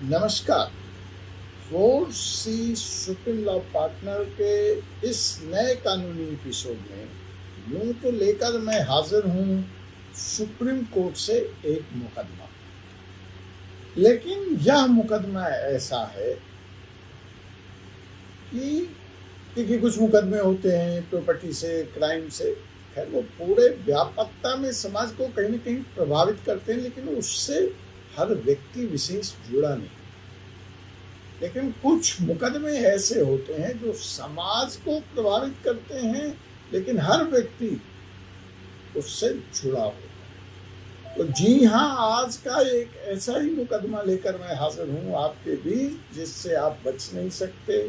नमस्कार। 4C supreme law partner के इस नए कानूनी एपिसोड में यूं तो लेकर मैं हाजिर हूं सुप्रीम कोर्ट से एक मुकदमा, लेकिन यह मुकदमा ऐसा है कि देखिए, कुछ मुकदमे होते हैं प्रॉपर्टी से, क्राइम से, खैर वो पूरे व्यापकता में समाज को कहीं न कहीं प्रभावित करते हैं, लेकिन उससे हर व्यक्ति विशेष जुड़ा नहीं। लेकिन कुछ मुकदमे ऐसे होते हैं जो समाज को प्रभावित करते हैं, लेकिन हर व्यक्ति उससे जुड़ा होता है। तो जी हाँ, आज का एक ऐसा ही मुकदमा लेकर मैं हाजिर हूं आपके बीच, जिससे आप बच नहीं सकते।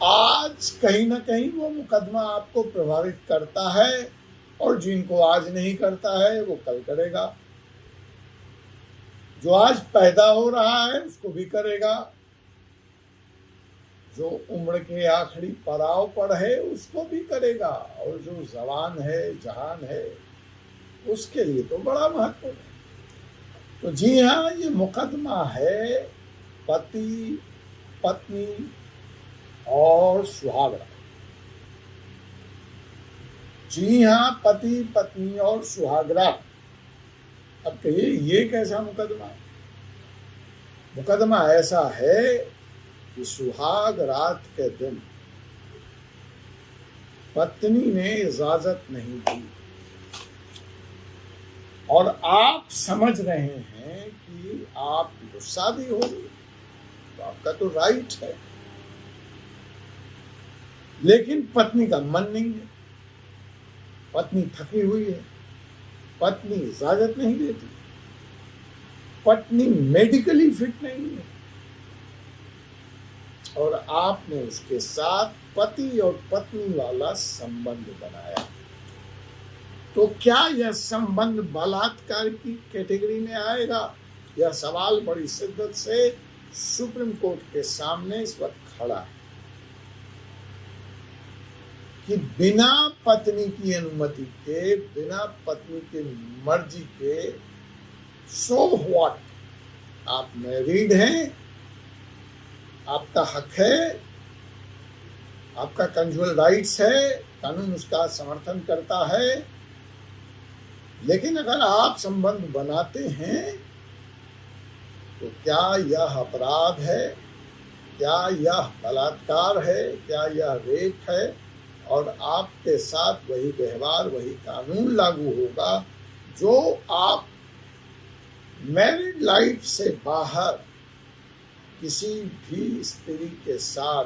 आज कहीं ना कहीं वो मुकदमा आपको प्रभावित करता है, और जिनको आज नहीं करता है वो कल करेगा। जो आज पैदा हो रहा है उसको भी करेगा, जो उम्र के आखिरी पड़ाव पर है उसको भी करेगा, और जो जवान है, जहान है, उसके लिए तो बड़ा महत्वपूर्ण है। तो जी हाँ, ये मुकदमा है पति, पत्नी और सुहागरात। जी हाँ, पति, पत्नी और सुहागरात। अब कहिए ये कैसा मुकदमा है? मुकदमा ऐसा है कि सुहाग रात के दिन पत्नी ने इजाजत नहीं दी, और आप समझ रहे हैं कि आप शादी हो गई तो आपका तो राइट है, लेकिन पत्नी का मन नहीं है, पत्नी थकी हुई है, पत्नी इजाजत नहीं देती, पत्नी मेडिकली फिट नहीं है, और आपने उसके साथ पति और पत्नी वाला संबंध बनाया। तो क्या यह संबंध बलात्कार की कैटेगरी में आएगा? यह सवाल बड़ी शिद्दत से सुप्रीम कोर्ट के सामने इस वक्त खड़ा है कि बिना पत्नी की अनुमति के, बिना पत्नी की मर्जी के, सो व्हाट, आप मैरिड हैं, आपका हक है, आपका कंजुअल राइट्स है, कानून उसका समर्थन करता है, लेकिन अगर आप संबंध बनाते हैं तो क्या यह अपराध है? क्या यह बलात्कार है? क्या यह रेप है? और आपके साथ वही व्यवहार, वही कानून लागू होगा जो आप मैरिड लाइफ से बाहर किसी भी स्त्री के साथ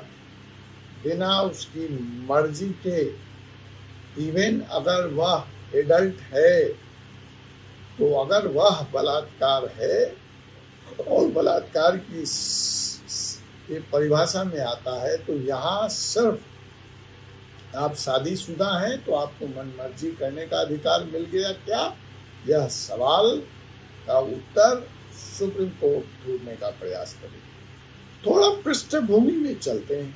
बिना उसकी मर्जी के, इवन अगर वह एडल्ट है, तो अगर वह बलात्कार है, और बलात्कार की परिभाषा में आता है, तो यहाँ सिर्फ आप शादीशुदा हैं तो आपको मन मर्जी करने का अधिकार मिल गया क्या? यह सवाल का उत्तर सुप्रीम कोर्ट ढूंढने का प्रयास करेगी। थोड़ा पृष्ठभूमि में चलते हैं।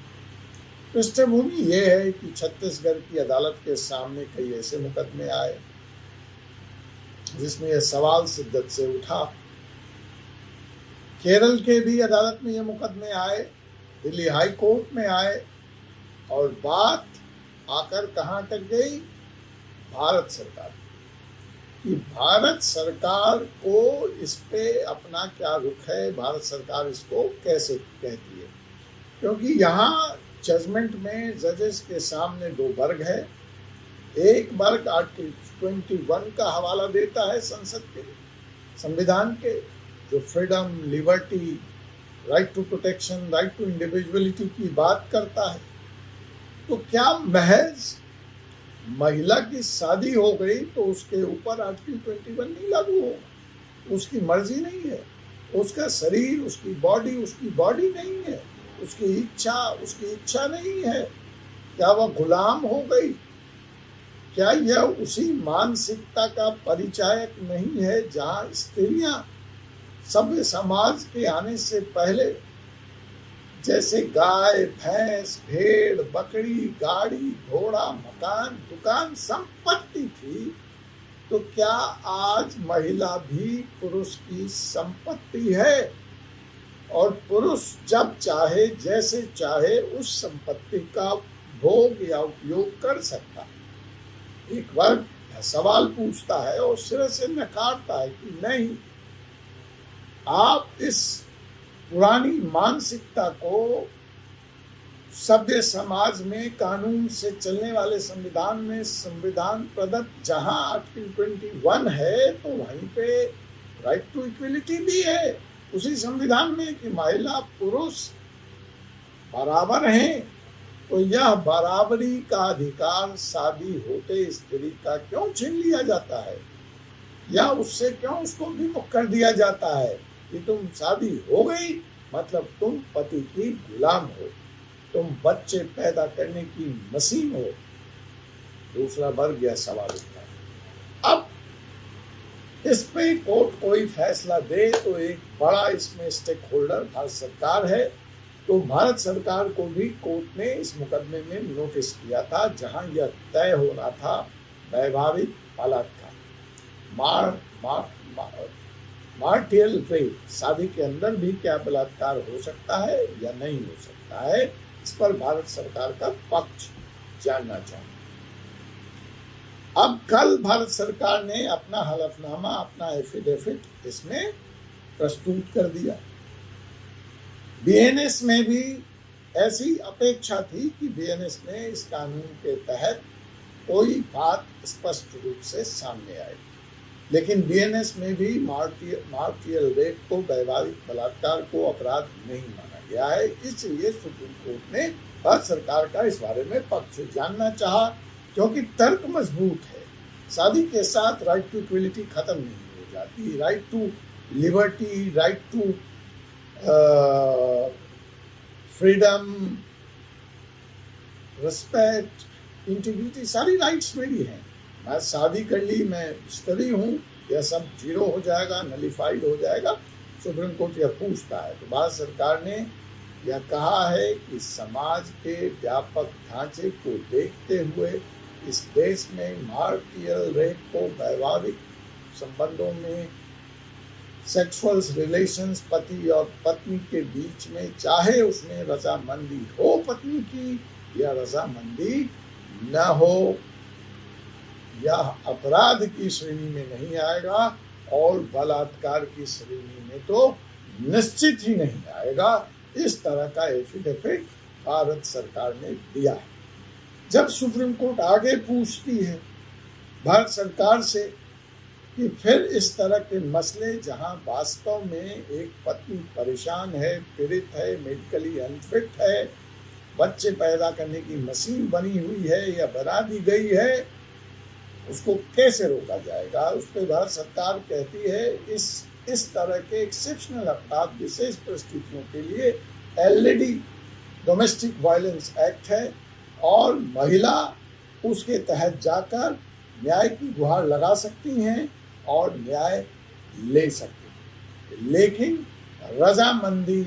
पृष्ठभूमि यह है कि छत्तीसगढ़ की अदालत के सामने कई ऐसे मुकदमे आए जिसमें यह सवाल शिद्दत से उठा। केरल के भी अदालत में यह मुकदमे आए, दिल्ली हाई कोर्ट में आए, और बात आकर कहां अटक गई? भारत सरकार कि भारत सरकार को इस पे अपना क्या रुख है, भारत सरकार इसको कैसे कहती है। क्योंकि यहाँ जजमेंट में जजेस के सामने दो वर्ग है। एक वर्ग आर्टिकल 21 का हवाला देता है संसद के, संविधान के, जो freedom, liberty, right to protection, right to individuality की बात करता है। तो क्या महज महिला की शादी हो गई तो उसके ऊपर आर्टिकल 21 नहीं लागू होगा? उसकी मर्जी नहीं है, उसका शरीर, उसकी बॉडी नहीं है, उसकी इच्छा नहीं है, क्या वह गुलाम हो गई? क्या यह उसी मानसिकता का परिचायक नहीं है जहां स्त्रियां सभ्य समाज के आने से पहले जैसे गाय, भैंस, भेड़, बकरी, गाड़ी, घोड़ा, मकान, दुकान, संपत्ति थी, तो क्या आज महिला भी पुरुष की संपत्ति है? और पुरुष जब चाहे जैसे चाहे उस संपत्ति का भोग या उपयोग कर सकता है। एक वर्ग सवाल पूछता है और सिरे से नकारता है कि नहीं, आप इस पुरानी मानसिकता को सभ्य समाज में कानून से चलने वाले संविधान में संविधान प्रदत्त जहां आर्टिकल 21 है तो वहीं पे राइट टू इक्वलिटी भी है उसी संविधान में कि महिला पुरुष बराबर हैं। तो यह बराबरी का अधिकार शादी होते स्त्री का क्यों छीन लिया जाता है, या उससे क्यों उसको विमुख कर दिया जाता है कि तुम शादी हो गई मतलब तुम पति की गुलाम हो, तुम बच्चे पैदा करने की मशीन हो। दूसरा वर्ग यह सवाल उठता है। अब इस पे कोर्ट कोई फैसला दे तो एक बड़ा इसमें स्टेक होल्डर भारत सरकार है। तो भारत सरकार को भी कोर्ट ने इस मुकदमे में नोटिस किया था जहां यह तय होना था वैवाहिक बलात्कार, मार्टियल रेप, शादी के अंदर भी क्या बलात्कार हो सकता है या नहीं हो सकता है, इस पर भारत सरकार का पक्ष जानना चाहिए। अब कल भारत सरकार ने अपना हलफनामा, अपना एफिडेविट इसमें प्रस्तुत कर दिया। बीएनएस में भी ऐसी अपेक्षा थी कि बीएनएस में इस कानून के तहत कोई बात स्पष्ट रूप से सामने आए, लेकिन बीएनएस में भी मार्टियल रेप को, वैवाहिक बलात्कार को अपराध नहीं माना गया है। इसलिए सुप्रीम कोर्ट ने भारत सरकार का इस बारे में पक्ष जानना चाहा, क्योंकि तर्क मजबूत है। शादी के साथ राइट टू इक्वलिटी खत्म नहीं हो जाती। Right to liberty, right to freedom, respect, integrity, सारी राइट्स मेरी हैं। मैं शादी कर ली, मैं स्त्री हूँ, यह सब जीरो हो जाएगा, नलिफाइड हो जाएगा? सुप्रीम कोर्ट यह पूछता है। तो भारत सरकार ने यह कहा है कि समाज के व्यापक ढांचे को देखते हुए इस देश में मार्टियल रेप को, वैवाहिक संबंधों में सेक्सुअल रिलेशंस पति और पत्नी के बीच में, चाहे उसमें रजामंदी हो पत्नी की या रजामंदी न हो, यह अपराध की श्रेणी में नहीं आएगा और बलात्कार की श्रेणी में तो निश्चित ही नहीं आएगा। इस तरह का एफिडेविट भारत सरकार ने दिया है। जब सुप्रीम कोर्ट आगे पूछती है भारत सरकार से कि फिर इस तरह के मसले जहां वास्तव में एक पत्नी परेशान है, पीड़ित है, मेडिकली अनफिट है, बच्चे पैदा करने की मशीन बनी हुई है या बना दी गई है, उसको कैसे रोका जाएगा? उस पर भारत सरकार कहती है इस तरह के एक्सेप्शनल अपराध, विशेष परिस्थितियों के लिए एलईडी डोमेस्टिक वायलेंस एक्ट है और महिला उसके तहत जाकर न्याय की गुहार लगा सकती हैं और न्याय ले सकती हैं। लेकिन रजामंदी,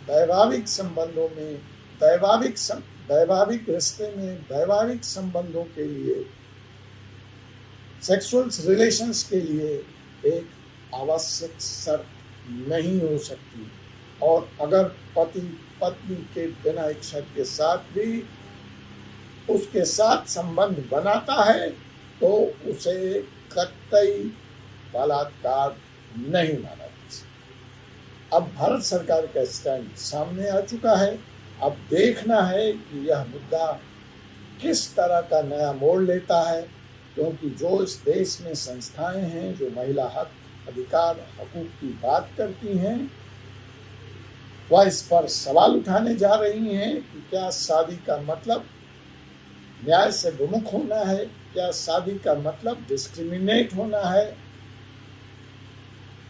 वैवाहिक संबंधों में, वैवाहिक रिश्ते में, वैवाहिक संबंधों के लिए, सेक्सुअल रिलेशंस के लिए एक आवश्यक शर्त नहीं हो सकती। और अगर पति पत्नी के बिना इच्छा के साथ भी उसके साथ संबंध बनाता है तो उसे कतई बलात्कार नहीं माना जा सकता। अब भारत सरकार का स्टैंड सामने आ चुका है। अब देखना है कि यह मुद्दा किस तरह का नया मोड़ लेता है, क्योंकि जो इस देश में संस्थाएं हैं जो महिला हक, अधिकार, हकूक की बात करती हैं, वह इस पर सवाल उठाने जा रही हैं कि क्या शादी का मतलब न्याय से विमुख होना है, क्या शादी का मतलब डिस्क्रिमिनेट होना है।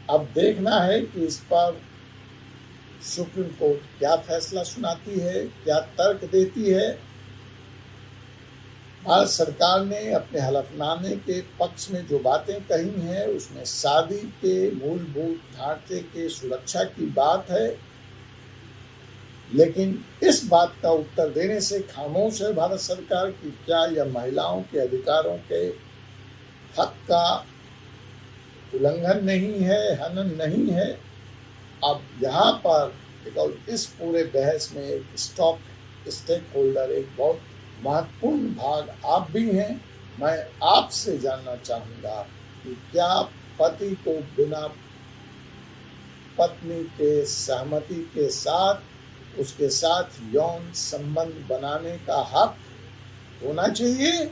अब देखना है कि इस पर सुप्रीम कोर्ट क्या फैसला सुनाती है, क्या तर्क देती है। भारत सरकार ने अपने हलफनामे के पक्ष में जो बातें कही हैं उसमें शादी के मूलभूत ढांचे के सुरक्षा की बात है, लेकिन इस बात का उत्तर देने से खामोश है भारत सरकार कि क्या यह महिलाओं के अधिकारों के हक का उल्लंघन नहीं है, हनन नहीं है। अब यहाँ पर इस पूरे बहस में एक स्टेक होल्डर, एक बहुत महत्वपूर्ण भाग आप भी हैं। मैं आपसे जानना चाहूँगा कि क्या पति को बिना पत्नी के सहमति के साथ उसके साथ यौन संबंध बनाने का हक होना चाहिए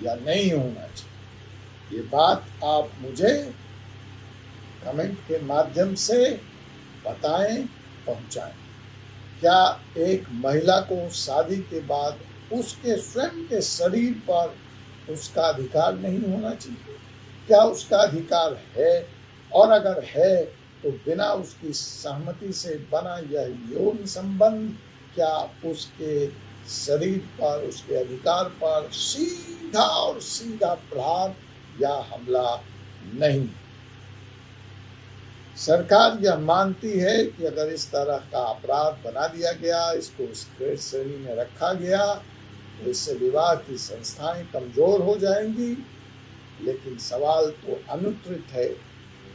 या नहीं होना चाहिए? ये बात आप मुझे कमेंट के माध्यम से बताएं, पहुंचाएं। क्या एक महिला को शादी के बाद उसके स्वयं के शरीर पर उसका अधिकार नहीं होना चाहिए? क्या उसका अधिकार है? और अगर है तो बिना उसकी सहमति से बना यह यौन संबंध क्या उसके शरीर पर, उसके अधिकार पर सीधा और सीधा प्रहार या हमला नहीं? सरकार यह मानती है कि अगर इस तरह का अपराध बना दिया गया, इसको ग्रेड श्रेणी में रखा गया, तो इससे विवाह की संस्थाएं कमजोर हो जाएंगी। लेकिन सवाल तो अनुत्तरित है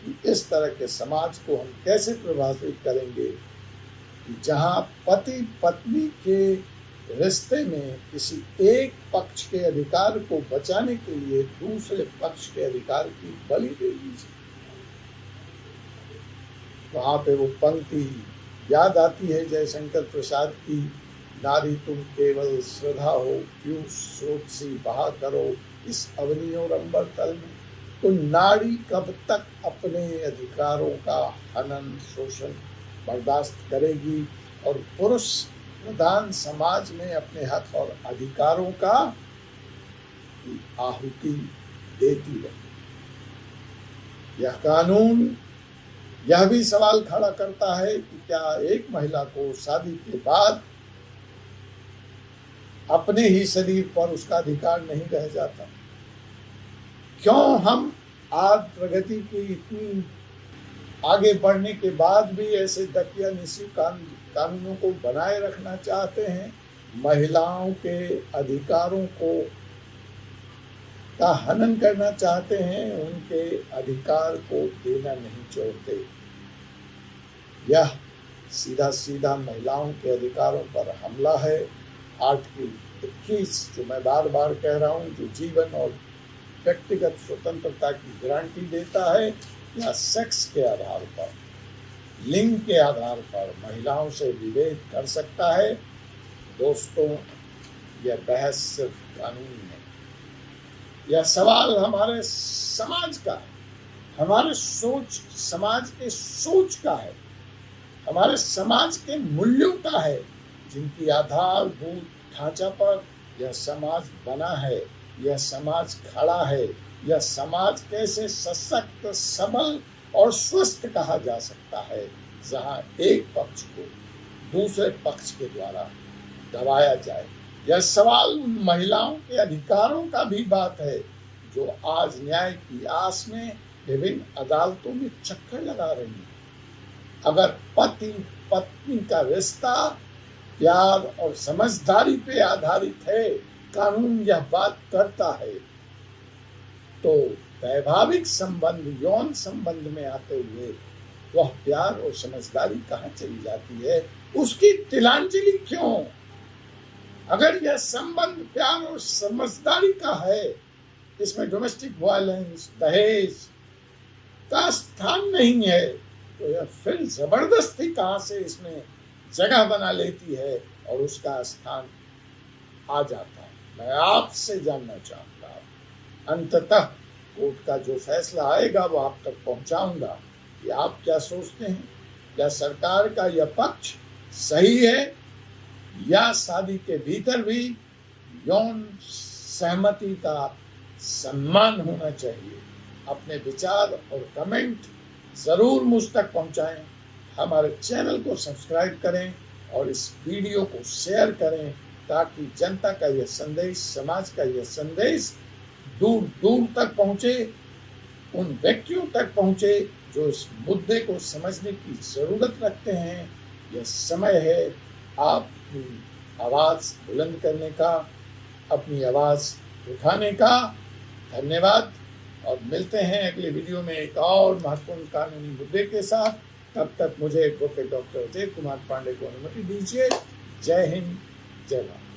कि इस तरह के समाज को हम कैसे प्रभावित करेंगे कि जहां पति पत्नी के रिश्ते में किसी एक पक्ष के अधिकार को बचाने के लिए दूसरे पक्ष के अधिकार की बलि दे दीजिए। वहां पे वो पंक्ति याद आती है जयशंकर प्रसाद की, नारी तुम केवल श्रद्धा हो, क्यों स्रोत सी बहा करो इस अवनी और अंबर तल में। तो नारी कब तक अपने अधिकारों का हनन, शोषण बर्दाश्त करेगी और पुरुष प्रधान समाज में अपने हक और अधिकारों का आहुति देती रहेगी? यह कानून यह भी सवाल खड़ा करता है कि क्या एक महिला को शादी के बाद अपने ही शरीर पर उसका अधिकार नहीं रह जाता? क्यों हम आज प्रगति की इतनी आगे बढ़ने के बाद भी ऐसे दकियानूसी कानूनों को बनाए रखना चाहते हैं? महिलाओं के अधिकारों को का हनन करना चाहते हैं, उनके अधिकार को देना नहीं चाहते। यह सीधा सीधा महिलाओं के अधिकारों पर हमला है। आर्टिकल 21 जो मैं बार बार कह रहा हूँ, जो जीवन और व्यक्तिगत स्वतंत्रता की गारंटी देता है, या सेक्स के आधार पर, लिंग के आधार पर महिलाओं से विभेद कर सकता है। दोस्तों, यह बहस सिर्फ कानूनी है, यह सवाल हमारे समाज का है, हमारे समाज के सोच का है, हमारे समाज के मूल्यों का है, जिनकी आधारभूत ढांचा पर यह समाज बना है, यह समाज खड़ा है। यह समाज कैसे सशक्त, सबल और स्वस्थ कहा जा सकता है, जहां एक पक्ष को दूसरे पक्ष के द्वारा दबाया जाए। यह सवाल महिलाओं के अधिकारों का भी बात है, जो आज न्याय की आस में विभिन्न अदालतों में चक्कर लगा रही है। अगर पति पत्नी का रिश्ता प्यार और समझदारी पे आधारित है, कानून यह बात करता है, तो वैवाहिक संबंध, यौन संबंध में आते हुए वह प्यार और समझदारी कहाँ चली जाती है? उसकी तिलांजलि क्यों? अगर यह संबंध प्यार और समझदारी का है, इसमें डोमेस्टिक वायलेंस, दहेज का स्थान नहीं है, तो यह फिर जबरदस्ती कहाँ से इसमें जगह बना लेती है और उसका स्थान आ जाता है? मैं आपसे जानना चाहूँगा। अंततः कोर्ट का जो फैसला आएगा वो आप तक पहुँचाऊंगा कि आप क्या सोचते हैं। क्या सरकार का यह पक्ष सही है, या शादी के भीतर भी यौन सहमति का सम्मान होना चाहिए? अपने विचार और कमेंट ज़रूर मुझ तक पहुंचाएं। हमारे चैनल को सब्सक्राइब करें और इस वीडियो को शेयर करें, ताकि जनता का यह संदेश, समाज का यह संदेश दूर दूर तक पहुंचे, उन व्यक्तियों तक पहुंचे जो इस मुद्दे को समझने की ज़रूरत रखते हैं। यह समय है आपकी आवाज़ बुलंद करने का, अपनी आवाज़ उठाने का। धन्यवाद। और मिलते हैं अगले वीडियो में एक और महत्वपूर्ण कानूनी मुद्दे के साथ। तब तक मुझे एडवोकेट डॉक्टर अजय कुमार पांडे को अनुमति दीजिए। जय हिंद, जय भारत।